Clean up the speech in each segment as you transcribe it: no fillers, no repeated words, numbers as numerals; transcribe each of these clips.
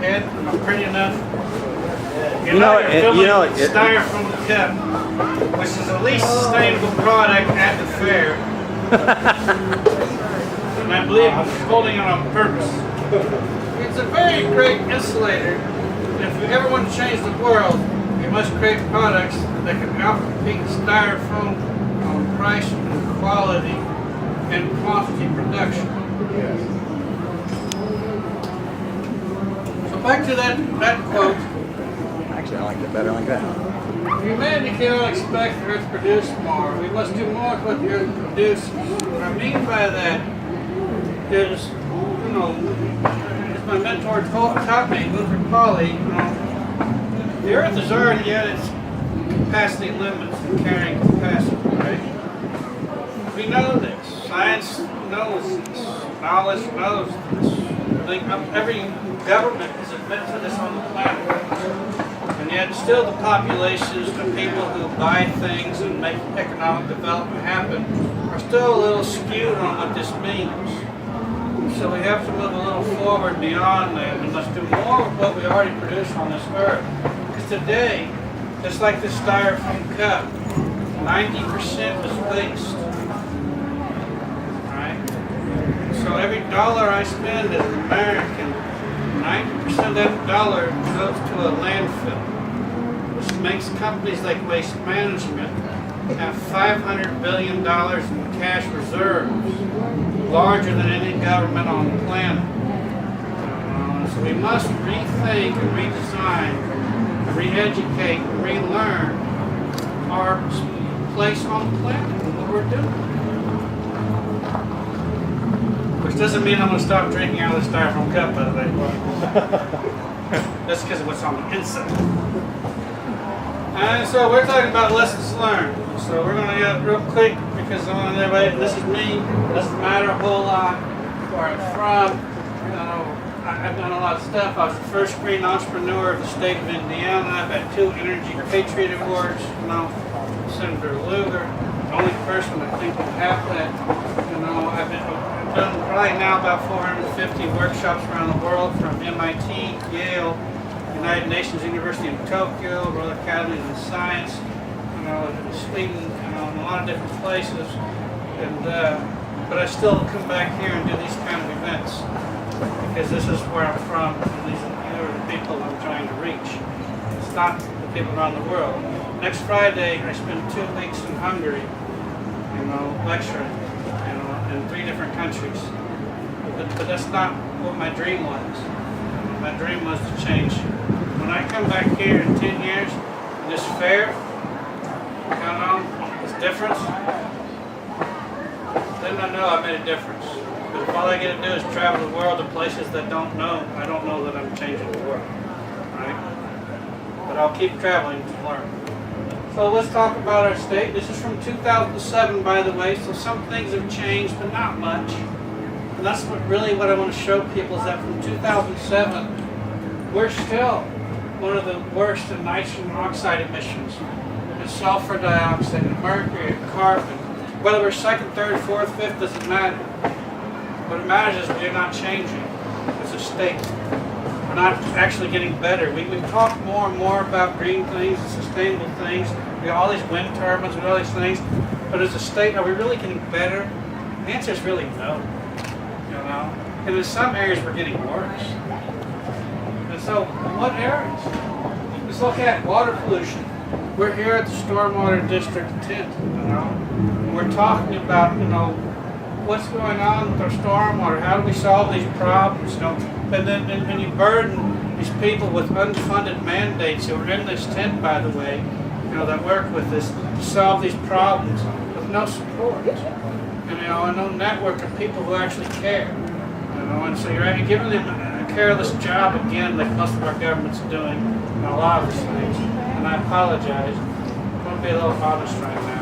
head? Am I pretty enough? You know, Styrofoam cup, which is the least sustainable product at the fair. And I believe I'm holding it on purpose. It's a very great insulator. And if we ever want to change the world, we must create products that can outcompete styrofoam on price and quality and quantity production. Yes. So back to that quote. Actually, I like it better like that. Humanity cannot expect the Earth to produce more. We must do more with what the Earth produces. What I mean by that is, you know, as my mentor taught me, Luther Pauli, you know, the Earth is already at its capacity limits and carrying capacity, right? We know this. Science knows this. Knowledge knows this. Every government is admitted to this on the planet. And yet still the populations, the people who buy things and make economic development happen are still a little skewed on what this means. So we have to move a little forward beyond that and let's do more of what we already produce on this earth. Because today, just like this styrofoam cup, 90% is waste. Right? So every dollar I spend as an American, 90% of that dollar goes to a landfill, which makes companies like Waste Management have $500 billion in cash reserves, larger than any government on the planet. So we must rethink and redesign, re-educate, and relearn our place on the planet and what we're doing. Which doesn't mean I'm going to stop drinking out of this styrofoam cup, by the way. That's because of what's on the inside. And so we're talking about lessons learned. So we're going to get real quick because I want everybody, this is me. It doesn't matter a whole lot where I'm from. You know, I've done a lot of stuff. I was the first green entrepreneur of the state of Indiana. I've had 2 Energy Patriot Awards. You know, Senator Lugar, the only person I think will have that. You know, I've done right now about 450 workshops around the world from MIT, Yale, United Nations University in Tokyo, Royal Academy of Science, you know, in Sweden, you know, in a lot of different places. And but I still come back here and do these kind of events because this is where I'm from, and these are the people I'm trying to reach. It's not the people around the world. Next Friday, I spend 2 weeks in Hungary, you know, lecturing, you know, in 3 different countries. But that's not what my dream was. My dream was to change. When I come back here in 10 years, in this fair, you know, this difference, then I know I made a difference. But if all I get to do is travel the world to places that don't know, I don't know that I'm changing the world, right? But I'll keep traveling to learn. So let's talk about our state. This is from 2007, by the way, so some things have changed, but not much. And that's what I want to show people is that from 2007, we're still one of the worst in nitrogen oxide emissions, and sulfur dioxide, and mercury, and carbon. Whether we're 2nd, 3rd, 4th, 5th, doesn't matter. What matters is we're not changing as a state. We're not actually getting better. We talk more and more about green things and sustainable things. We have all these wind turbines and all these things. But as a state, are we really getting better? The answer is really no. You know? And in some areas, we're getting worse. And so, what areas? Let's look at water pollution. We're here at the Stormwater District tent, you know. And we're talking about, you know, what's going on with our stormwater? How do we solve these problems? You know, and then you burden these people with unfunded mandates who are in this tent, by the way, you know, that work with us to solve these problems with no support, and you know, and no network of people who actually care. You know, and so you're giving them a careless job again, like most of our government's doing in a lot of these things. And I apologize. I'm going to be a little honest right now.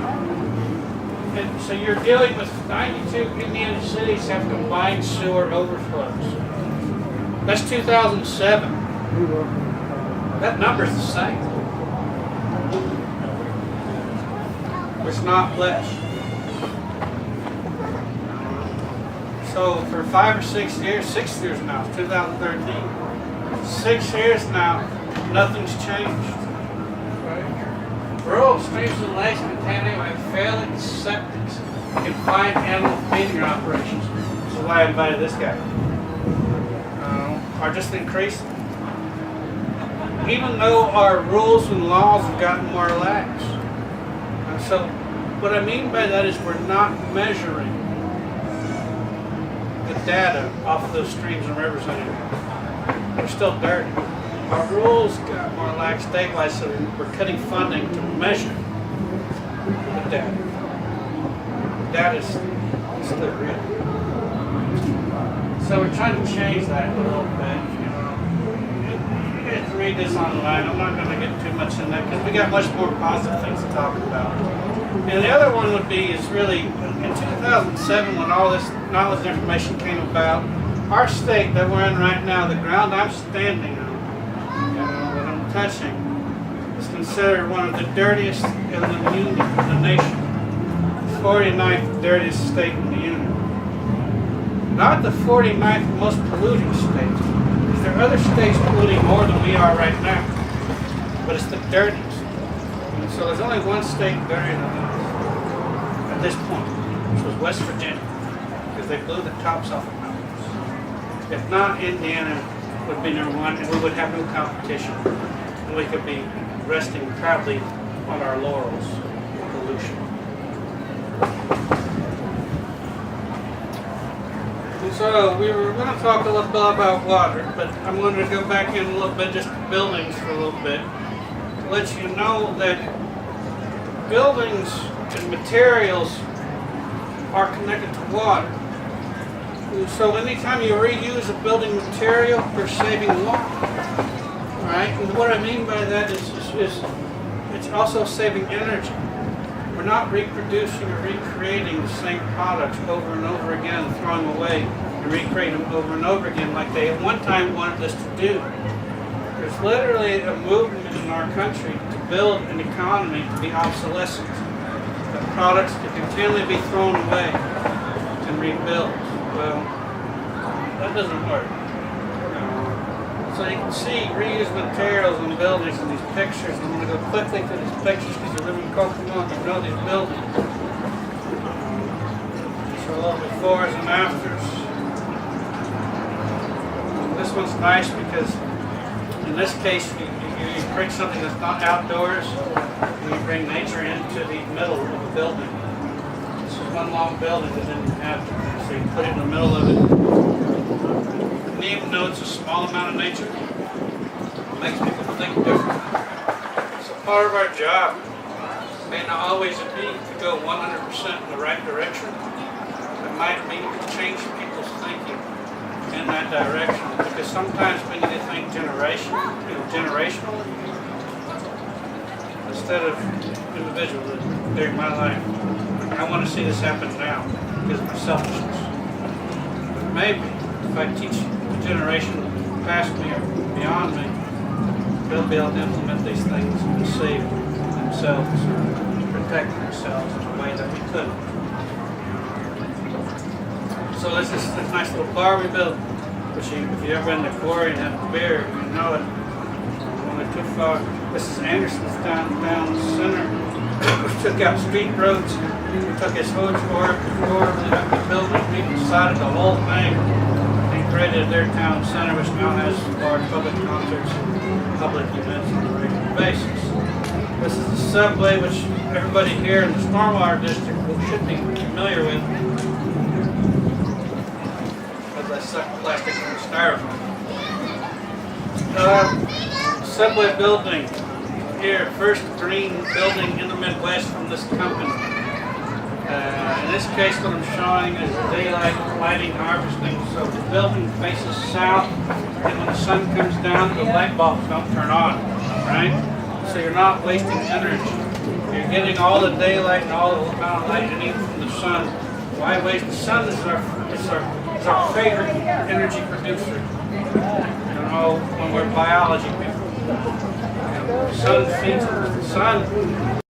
And so you're dealing with 92 Indiana cities have combined sewer overflows. That's 2007. That number's the same. It's not less. So for 5 or 6 years, 6 years now, it's 2013, 6 years now, nothing's changed. Rural streams and lakes contaminated by failing septics confined animal feeding operations. This is why I invited this guy. Are just increasing. Even though our rules and laws have gotten more lax. So what I mean by that is we're not measuring the data off of those streams and rivers anymore. They're still dirty. Our rules got more lax statewide, so we're cutting funding to measure the data. That is still real. So we're trying to change that a little bit. You guys can read this online. I'm not going to get too much in that because we got much more positive things to talk about. And the other one would be is really in 2007 when all this knowledge and information came about, our state that we're in right now, the ground I'm standing on, that I'm touching, is considered one of the dirtiest in the union, in the nation. 49th dirtiest state in the union. Not the 49th most polluting state. There are other states polluting more than we are right now, but it's the dirtiest. And so there's only one state dirtier than us at this point, which was West Virginia, because they blew the tops off of mountains. If not, Indiana would be number one, and we would have no competition, and we could be resting proudly on our laurels of pollution. So we were going to talk a little bit about water, but I'm going to go back in a little bit, just buildings for a little bit, to let you know that buildings and materials are connected to water. So anytime you reuse a building material, you're saving water, right? And what I mean by that is it's also saving energy. We're not reproducing or recreating the same products over and over again, throwing them away and recreating them over and over again like they at one time wanted us to do. There's literally a movement in our country to build an economy to be obsolescent. The products to continually be thrown away and rebuilt. Well, that doesn't work. So you can see reused materials in buildings in these pictures. I'm going to go quickly through these pictures because you live in Kokomo, you know these buildings. So a little befores and afters. This one's nice because in this case you create something that's not outdoors and you bring nature into the middle of the building. This is one long building that didn't have to. So you put it in the middle of it. And even though it's a small amount of nature, it makes people think different. So part of our job may not always be to go 100% in the right direction. It might be to change people's thinking in that direction. Because sometimes we need to think generationally instead of individually during my life. I want to see this happen now because of my selfishness. But maybe if I teach the generation past me or beyond me, they'll be able to implement these things and save themselves or protect themselves in a way that we couldn't. So this is this nice little bar we built, which if you've ever been to the quarry and have a beer, you know it. Only too far. This is Anderson's downtown center. We took out street roads. We took his whole tour of the building. We decided the whole thing. They created their town center, which now has large public concerts and public events on a regular basis. This is the subway, which everybody here in the Stormwater District should be familiar with. Because I suck plastic from styrofoam. Subway building. Here, first green building in the Midwest from this company. In this case, what I'm showing is daylight lighting harvesting. So the building faces south, and when the sun comes down, the light bulbs don't turn on, right? So you're not wasting energy. You're getting all the daylight and all the amount of light you need from the sun. Why waste? The sun is our favorite energy producer. You know, when we're biology people. The sun feeds us. The sun